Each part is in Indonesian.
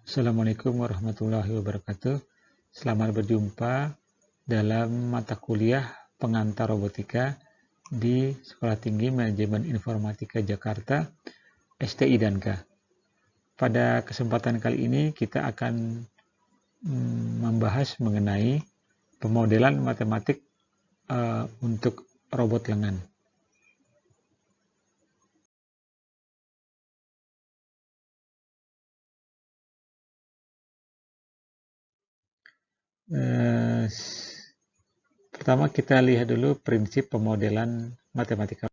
Assalamualaikum warahmatullahi wabarakatuh. Selamat berjumpa dalam mata kuliah pengantar robotika di Sekolah Tinggi Manajemen Informatika Jakarta, STI dan K. Pada kesempatan kali ini kita akan membahas mengenai pemodelan matematik untuk robot lengan. Pertama kita lihat dulu prinsip pemodelan matematika.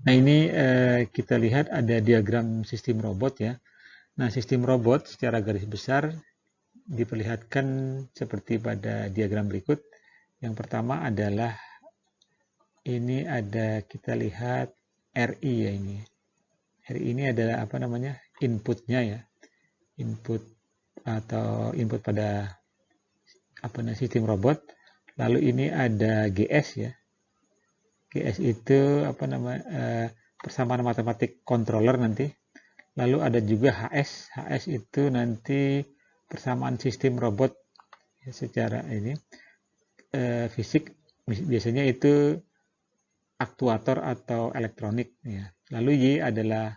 Nah ini kita lihat ada diagram sistem robot ya. Nah sistem robot secara garis besar diperlihatkan seperti pada diagram berikut. Yang pertama adalah ini ada kita lihat RI ya ini. RI ini adalah apa namanya? Inputnya ya. Input atau input pada apa namanya sistem robot. Lalu ini ada GS ya. GS itu apa namanya? Persamaan matematik controller nanti. Lalu ada juga HS. HS itu nanti persamaan sistem robot ya, secara ini fisik biasanya itu aktuator atau elektronik ya. Lalu Y adalah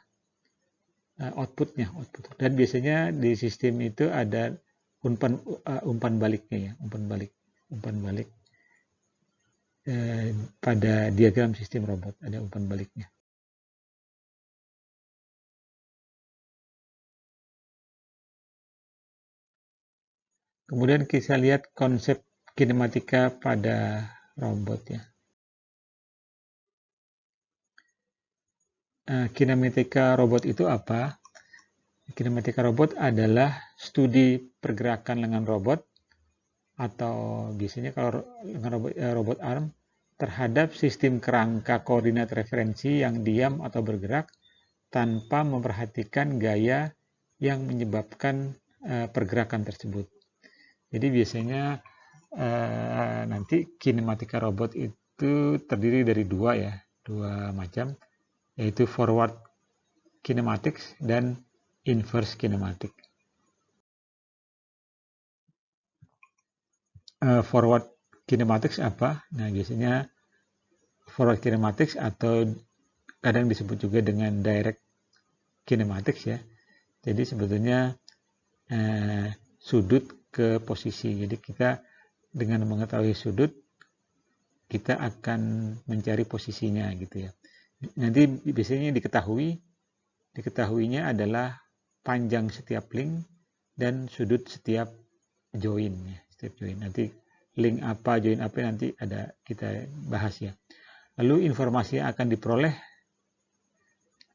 outputnya. Dan biasanya di sistem itu ada umpan baliknya ya, umpan balik pada diagram sistem robot ada umpan baliknya. Kemudian kita lihat konsep kinematika pada robot ya. Kinematika robot itu apa? Kinematika robot adalah studi pergerakan lengan robot atau biasanya kalau lengan robot arm terhadap sistem kerangka koordinat referensi yang diam atau bergerak tanpa memperhatikan gaya yang menyebabkan pergerakan tersebut. Jadi biasanya nanti kinematika robot itu terdiri dari dua macam, yaitu forward kinematics dan inverse kinematics. Forward kinematics apa? Nah, biasanya forward kinematics atau kadang disebut juga dengan direct kinematics ya. Jadi sebetulnya sudut ke posisi. Jadi kita dengan mengetahui sudut kita akan mencari posisinya gitu ya. Nanti biasanya diketahuinya adalah panjang setiap link dan sudut setiap join ya, setiap join. Nanti link apa, join apa nanti ada kita bahas ya. Lalu informasi yang akan diperoleh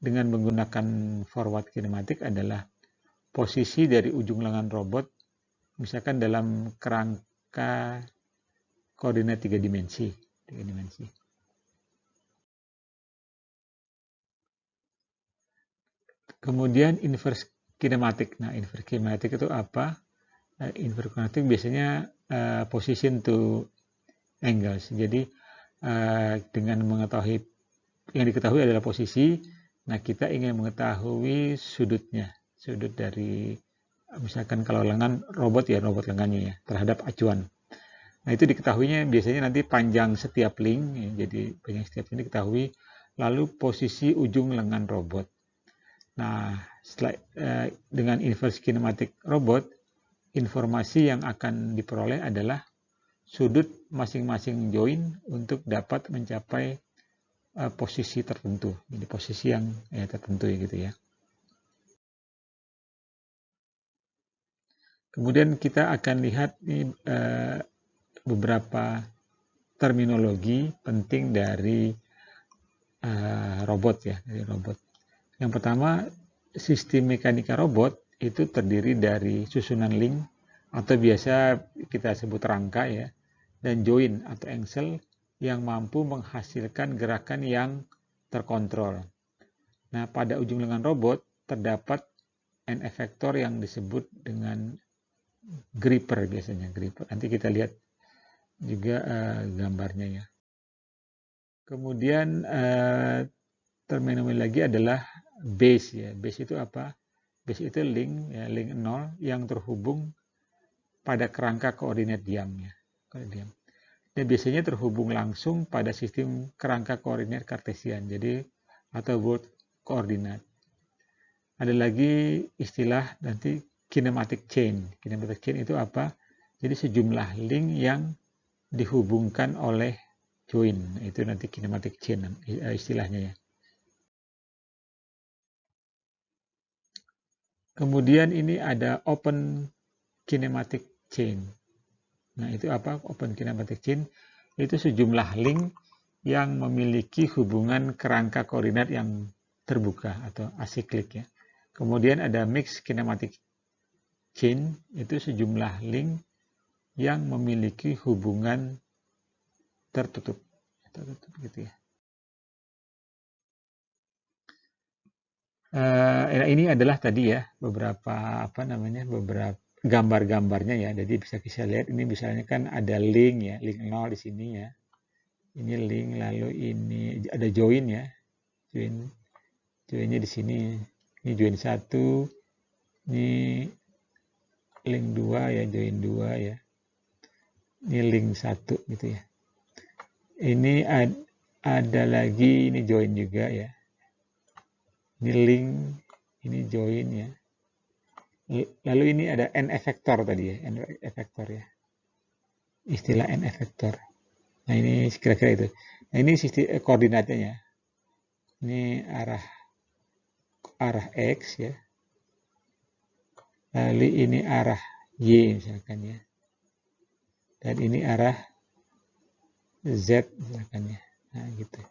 dengan menggunakan forward kinematik adalah posisi dari ujung lengan robot, misalkan dalam kerangka koordinat 3 dimensi. Kemudian inverse kinematik. Nah, inverse kinematik itu apa? Inverse kinematik biasanya position to angles. Jadi dengan mengetahui yang diketahui adalah posisi, nah kita ingin mengetahui sudutnya, sudut dari misalkan kalau lengan robot lengannya ya terhadap acuan. Nah itu diketahuinya biasanya nanti panjang setiap link, ya, jadi panjang setiap link diketahui, lalu posisi ujung lengan robot. Nah dengan inverse kinematic robot, informasi yang akan diperoleh adalah sudut masing-masing join untuk dapat mencapai posisi tertentu. Jadi posisi yang tertentu ya gitu ya. Kemudian kita akan lihat nih beberapa terminologi penting dari robot ya, dari robot. Yang pertama, sistem mekanika robot itu terdiri dari susunan link atau biasa kita sebut rangka ya, dan join atau engsel yang mampu menghasilkan gerakan yang terkontrol. Nah, pada ujung lengan robot terdapat end effector yang disebut dengan gripper biasanya, gripper. Nanti kita lihat juga gambarnya ya. Kemudian terminologi lagi adalah base ya. Base itu apa? Base itu link ya, link 0 yang terhubung pada kerangka koordinat diam ya. Diam. Dan biasanya terhubung langsung pada sistem kerangka koordinat kartesian. Jadi atau world koordinat. Ada lagi istilah nanti kinematic chain. Kinematic chain itu apa? Jadi sejumlah link yang dihubungkan oleh join. Itu nanti kinematic chain istilahnya ya. Kemudian ini ada open kinematic chain. Nah, itu apa? Open kinematic chain itu sejumlah link yang memiliki hubungan kerangka koordinat yang terbuka atau asiklik ya. Kemudian ada mixed kinematic chain, itu sejumlah link yang memiliki hubungan tertutup gitu ya. Ini adalah tadi ya beberapa beberapa gambar-gambarnya ya. Jadi bisa kita lihat ini misalnya kan ada link ya, link 0 di sini ya. Ini link, lalu ini ada join ya. Joinnya di sini. Ini join 1. Ini link 2 ya, join 2 ya. Ini link 1 gitu ya. Ini ada lagi, ini join juga ya. Ini link, ini join ya. Lalu ini ada n effector tadi ya, n effector ya. Istilah n effector. Nah, ini kira-kira itu. Nah, ini sistem koordinatnya ya. Ini arah X ya. Lalu ini arah Y misalkan ya. Dan ini arah Z misalkan ya. Nah, gitu.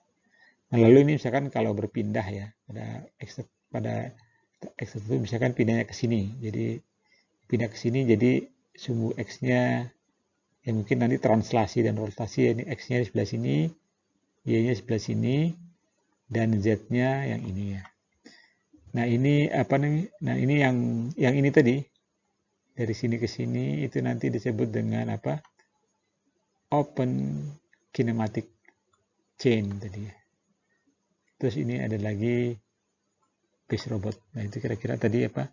Nah, lalu ini misalkan kalau berpindah ya pada X itu misalkan pindahnya ke sini. Jadi pindah ke sini jadi sumbu X-nya ya mungkin nanti translasi dan rotasi ya, ini X-nya di sebelah sini, Y-nya sebelah sini, dan Z-nya yang ini ya. Nah, ini apa nih? Nah, ini yang ini tadi dari sini ke sini itu nanti disebut dengan apa? Open kinematic chain tadi ya. Terus ini ada lagi base robot. Nah, itu kira-kira tadi apa?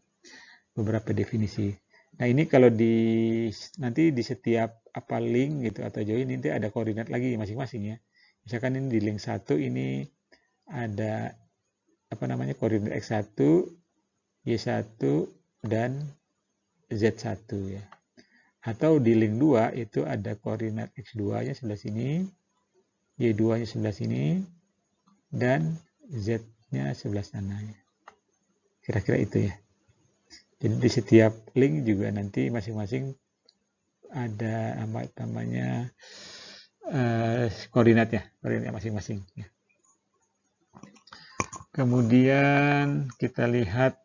Beberapa definisi. Nah, ini kalau nanti di setiap apa link gitu atau join nanti ada koordinat lagi masing-masing ya. Misalkan ini di link 1 ini ada apa namanya koordinat X1, Y1 dan Z1 ya. Atau di link 2 itu ada koordinat X2-nya sebelah sini, Y2-nya sebelah sini dan Z-nya sebelah sana ya. Kira-kira itu ya. Jadi di setiap link juga nanti masing-masing ada namanya koordinatnya masing-masing. Ya. Kemudian kita lihat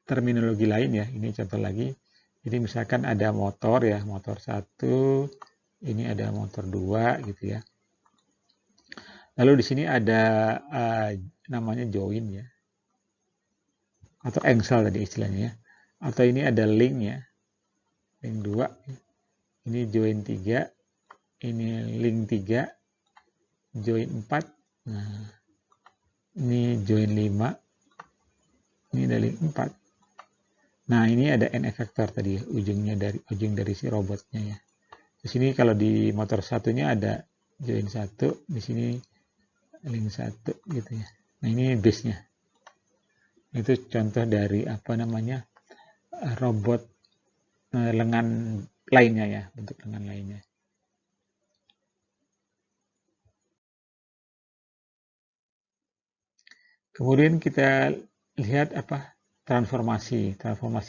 terminologi lain ya. Ini contoh lagi. Jadi misalkan ada motor ya, motor 1, ini ada motor 2 gitu ya. Lalu di sini ada namanya join ya. Atau engsel tadi istilahnya ya. Atau ini ada link ya. Link 2. Ini join 3. Ini link 3. Join 4. Nah, ini join 5. Ini ada link 4. Nah, ini ada n effector tadi ya, ujung dari si robotnya ya. Di sini kalau di motor satunya ada join 1, di sini link 1 gitu ya. Nah, ini base-nya. Itu contoh dari apa namanya? Robot lengan lainnya ya, bentuk lengan lainnya. Kemudian kita lihat apa? Transformasi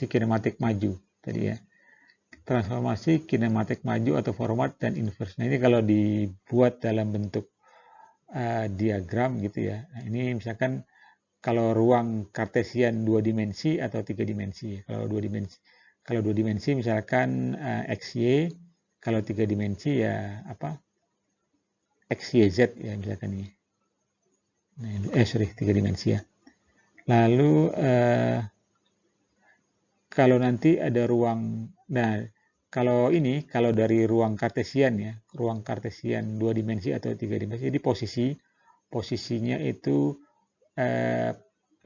kinematik maju tadi ya. Transformasi kinematik maju atau forward dan inverse. Nah, ini kalau dibuat dalam bentuk diagram gitu ya. Nah, ini misalkan kalau ruang kartesian 2 dimensi atau 3 dimensi. Kalau 2 dimensi misalkan XY, kalau 3 dimensi ya apa? XYZ ya misalkan ini. Nah, 3 dimensi ya. Lalu kalau nanti ada ruang, nah kalau dari ruang kartesian ya, ruang kartesian 2 dimensi atau 3 dimensi, jadi posisinya itu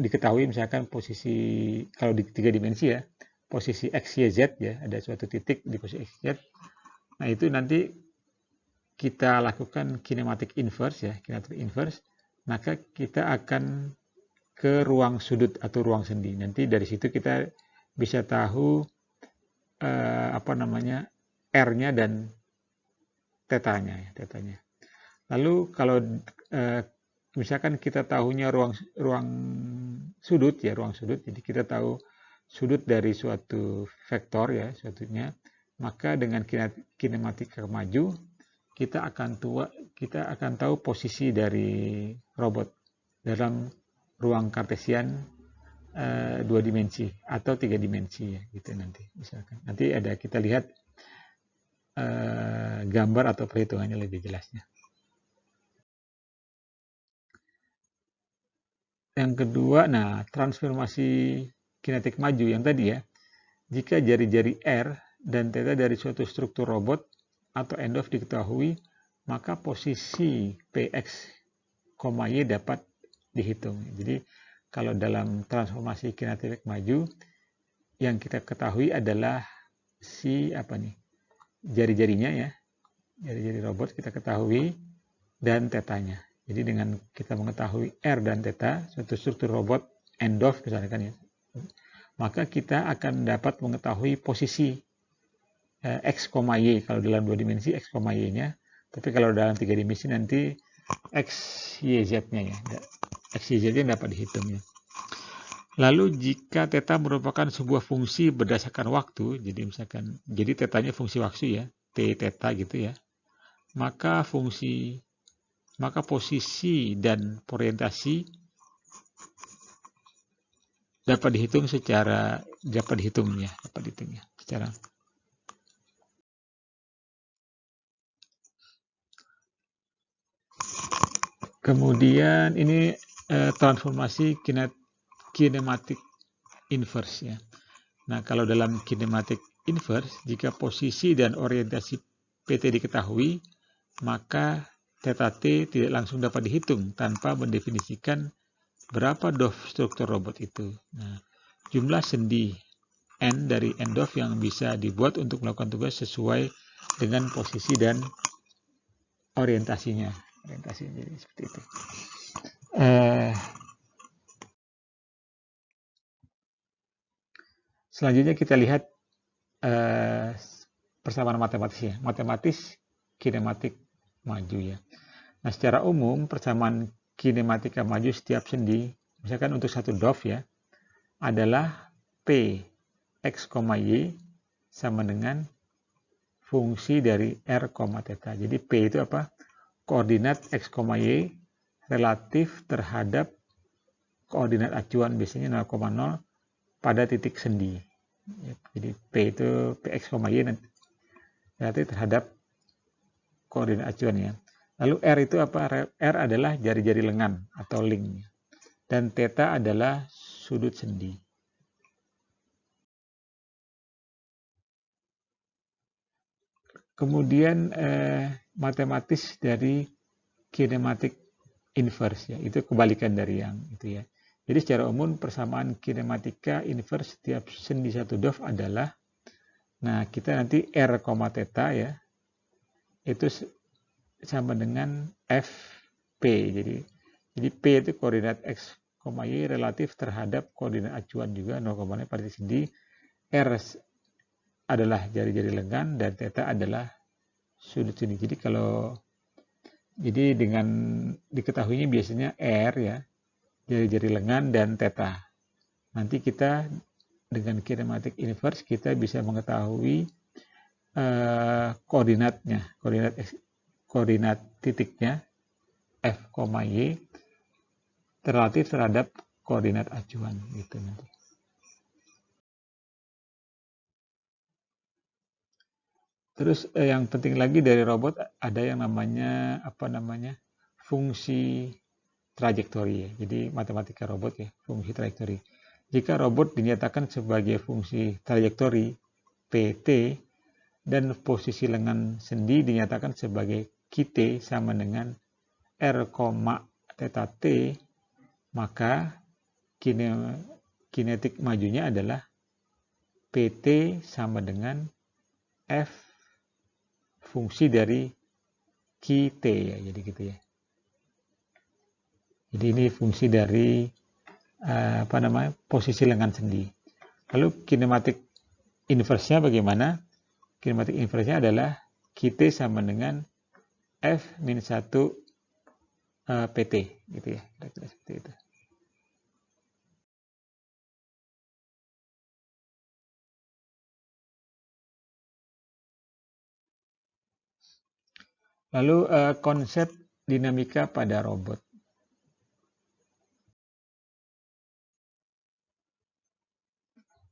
diketahui misalkan posisi kalau di 3 dimensi ya, posisi x, y, z ya, ada suatu titik di posisi x, y. Nah, itu nanti kita lakukan kinematik inverse ya, kinematik inverse, maka kita akan ke ruang sudut atau ruang sendi. Nanti dari situ kita bisa tahu R-nya dan tetanya ya, tetanya. Lalu kalau misalkan kita tahunya ruang sudut ya, ruang sudut. Jadi kita tahu sudut dari suatu vektor ya, suatunya. Maka dengan kinematika maju kita akan tahu posisi dari robot dalam ruang kartesian 2 dimensi atau 3 dimensi ya, gitu nanti misalkan. Nanti ada kita lihat gambar atau perhitungannya lebih jelasnya. Yang kedua, nah, transformasi kinetik maju yang tadi ya. Jika jari-jari R dan θ dari suatu struktur robot atau end of diketahui, maka posisi Px, Y dapat dihitung. Jadi kalau dalam transformasi kinetik maju, yang kita ketahui adalah jari-jarinya ya, jari-jari robot kita ketahui dan tetanya. Jadi dengan kita mengetahui R dan θ, suatu struktur robot end of misalkan ya, maka kita akan dapat mengetahui posisi X, Y kalau dalam 2 dimensi X, Y-nya. Tapi kalau dalam 3 dimensi nanti X, Y, Z-nya ya. X, Y, Z-nya dapat dihitung ya. Lalu jika θ merupakan sebuah fungsi berdasarkan waktu, jadi θ-nya fungsi waktu ya, T θ gitu ya. Maka posisi dan orientasi dapat dihitung secara kemudian ini transformasi kinematik inverse ya. Nah, kalau dalam kinematik inverse, jika posisi dan orientasi PT diketahui, maka θt tidak langsung dapat dihitung tanpa mendefinisikan berapa DOF struktur robot itu. Nah, jumlah sendi N dari end of yang bisa dibuat untuk melakukan tugas sesuai dengan posisi dan orientasinya. Jadi seperti itu. Selanjutnya kita lihat persamaan matematisnya. Matematis kinematik maju ya. Nah, secara umum persamaan kinematika maju setiap sendi, misalkan untuk satu DOF ya, adalah P X, Y sama dengan fungsi dari R, θ. Jadi P itu apa? Koordinat X, Y relatif terhadap koordinat acuan biasanya 0,0 pada titik sendi. Jadi P itu Px, Y relatif terhadap koordinat acuan ya. Lalu R itu apa? R adalah jari-jari lengan atau link. Dan θ adalah sudut sendi. Kemudian matematis dari kinematik inverse ya. Itu kebalikan dari yang itu ya. Jadi secara umum persamaan kinematika inverse setiap sendi satu DOF adalah, nah kita nanti R, θ ya, itu sama dengan Fp. Jadi P itu koordinat X, Y relatif terhadap koordinat acuan juga 0,0 pada titik sendi. R adalah jari-jari lengan dan θ adalah sudut sendi. Jadi dengan diketahuinya biasanya R ya, jari-jari lengan dan θ. Nanti kita dengan kinematik inverse kita bisa mengetahui koordinat titiknya F, Y relatif terhadap koordinat acuan gitu nanti. Terus yang penting lagi dari robot ada yang namanya fungsi trajektori ya. Jadi matematika robot ya, fungsi trajektori. Jika robot dinyatakan sebagai fungsi trajektori PT, dan posisi lengan sendi dinyatakan sebagai QT sama dengan R, theta T, maka kinetik majunya adalah PT sama dengan F fungsi dari QT ya, jadi gitu ya. Jadi ini fungsi dari posisi lengan sendi. Lalu kinematik inverse-nya bagaimana? Kinematik inverse-nya adalah QT sama dengan F-1 PT gitu ya. Kira-kira seperti itu. Lalu konsep dinamika pada robot.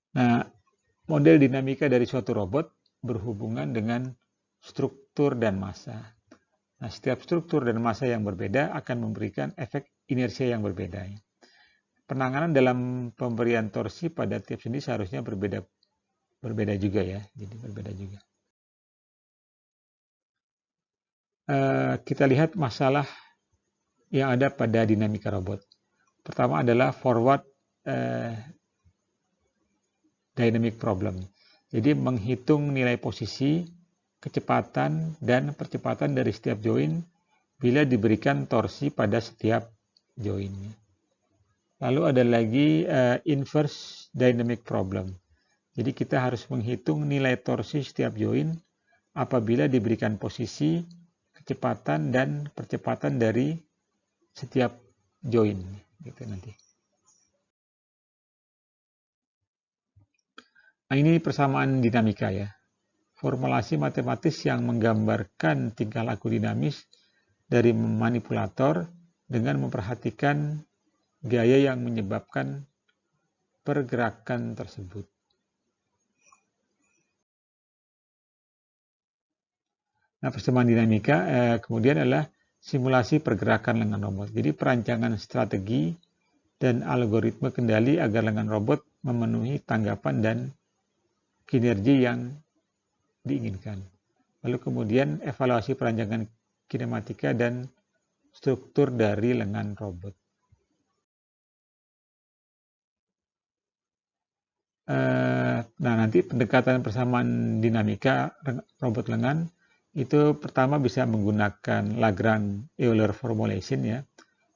Nah, model dinamika dari suatu robot berhubungan dengan struktur dan massa. Nah, setiap struktur dan massa yang berbeda akan memberikan efek inersia yang berbeda. Penanganan dalam pemberian torsi pada tiap sendi seharusnya berbeda juga ya. Jadi berbeda juga. Kita lihat masalah yang ada pada dinamika robot. Pertama adalah forward dynamic problem. Jadi menghitung nilai posisi, kecepatan, dan percepatan dari setiap join bila diberikan torsi pada setiap join. Lalu ada lagi inverse dynamic problem. Jadi kita harus menghitung nilai torsi setiap join apabila diberikan posisi, kecepatan, dan percepatan dari setiap join. Gitu nanti. Nah, ini persamaan dinamika ya. Formulasi matematis yang menggambarkan tingkah laku dinamis dari manipulator dengan memperhatikan gaya yang menyebabkan pergerakan tersebut. Nah, persamaan dinamika kemudian adalah simulasi pergerakan lengan robot. Jadi perancangan strategi dan algoritma kendali agar lengan robot memenuhi tanggapan dan kinerja yang diinginkan. Lalu kemudian evaluasi perancangan kinematika dan struktur dari lengan robot. Nah, nanti pendekatan persamaan dinamika robot lengan itu pertama bisa menggunakan Lagrange-Euler formulation ya,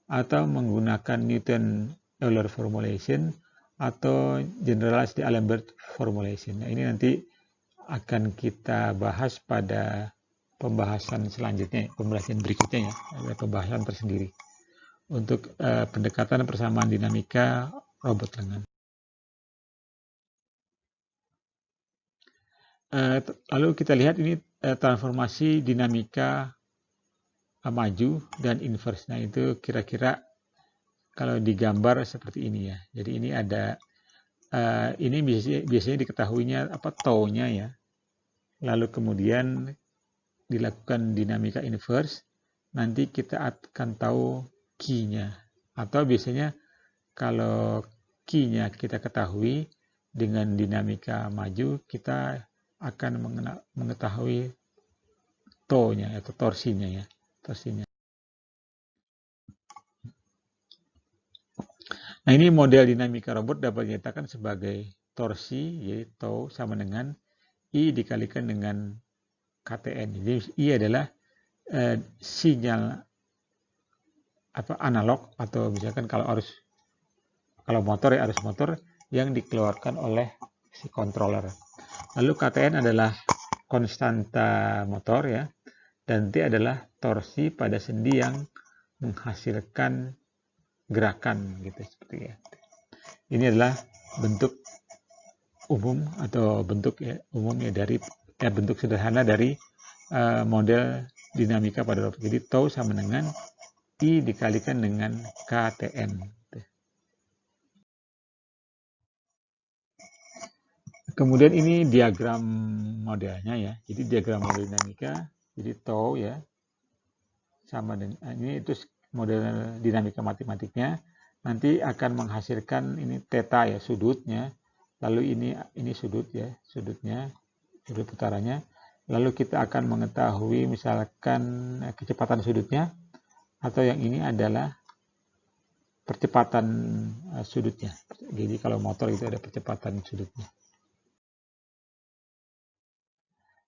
atau menggunakan Newton-Euler formulation atau Generalized D'Alembert formulation. Nah, ini nanti akan kita bahas pada pembahasan selanjutnya, pembahasan berikutnya ya, ada pembahasan tersendiri untuk pendekatan persamaan dinamika robot lengan. Lalu kita lihat ini transformasi dinamika maju dan inverse. Nah, itu kira-kira kalau digambar seperti ini ya. Jadi ini ada ini biasanya diketahuinya tau-nya ya. Lalu kemudian dilakukan dinamika inverse, nanti kita akan tahu key-nya. Atau biasanya kalau key-nya kita ketahui dengan dinamika maju, kita akan mengetahui toe-nya atau torsinya ya, torsinya. Nah, ini model dinamika robot dapat dinyatakan sebagai torsi, yaitu toe sama dengan I dikalikan dengan KTN. Jadi I adalah sinyal analog, atau misalkan kalau motor ya arus motor yang dikeluarkan oleh si controller. Lalu KTN adalah konstanta motor ya, dan T adalah torsi pada sendi yang menghasilkan gerakan gitu seperti ya. Ini adalah bentuk umum atau bentuk ya umumnya dari bentuk sederhana dari model dinamika pada robot. Jadi tau sama dengan I dikalikan dengan KTN. Kemudian ini diagram modelnya ya. Jadi diagram model dinamika, jadi tau ya sama dengan ini itu model dinamika matematiknya. Nanti akan menghasilkan ini theta ya sudutnya. Lalu ini sudut ya, sudut putarannya. lalu kita akan mengetahui misalkan kecepatan sudutnya, atau yang ini adalah percepatan sudutnya. Jadi kalau motor itu ada percepatan sudutnya.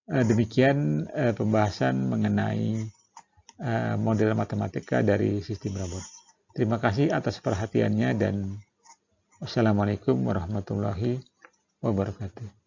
Demikian pembahasan mengenai model matematika dari sistem robot. Terima kasih atas perhatiannya dan wassalamualaikum warahmatullahi wabarakatuh.